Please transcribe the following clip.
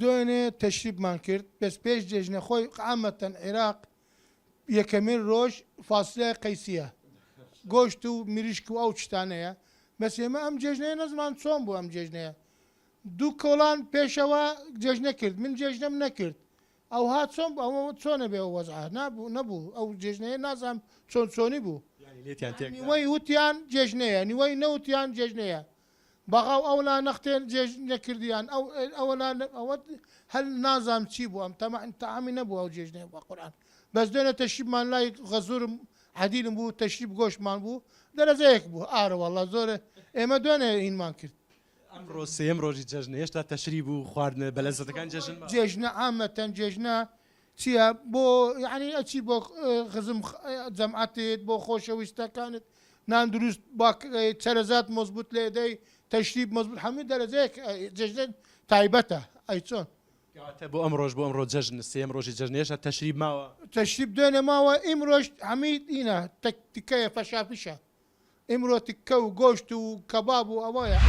دوێنێ تەشریبمان کرد بەس پێش جێژنەخۆی عامەتەن عێراق یەکەمین ڕۆژ فاسلە قەیسیە گۆشت و مریشک و ئەو شتانەیە بەس ئێمە ئەم جێژنەیە نەزمان چۆن بوو ئەم جێژنەیە دوو کۆڵان پێشەوە جێژنە کرد من جێژنەم نەکرد ئەو هات چۆن ئەوە چۆنە بێ وەزع نەبوو ئەو جێژنەیە نازانم چۆن چۆنی بوو نیوەی وتیان جێژنەیە نیوەی نەوتیان جێژنەیە بەغاو ئەولا نەختێن جێژ نەکردیان ئەوە هەل نازام چی بوو ئەم تەعامی نەبوو ئەو جێژنەیە بە قورئان بەس دوێنێ تەشریبمان لای غەزورم عەدیلم بوو تەشریب گۆشتمان بوو دەرەجەیەک بوو ئارە وەڵڵا زۆرە ئێمە دوێنێ هینمان کرد ئەمڕۆ سێم ڕۆژی جەژنە هێشتا تەشریب و خواردنە بەلەزەتەکان جێژن جێژنە عامەتەن جێژنە چییە بۆ یعنی ئەچی بۆ خزم جەمعەتێت بۆ خۆشەویستەکانت نان دروست چەرەزات مەزبوط لێدەی تەشریب مەزبوط هەموو دەرەجەیەک جێژنە تایبەتە ئەی چۆن بۆ ئەم ڕۆژ بۆ ئەمڕۆ جەژن سێم ڕۆژی جەژنێشە تەشریب ماوە تەشریب دوێنێ ماوە ئیمڕۆژ هەمی ئینە تکەیە فەشافیشە ئیمڕۆ تکە و گۆشت و کەباب و ئەوەیە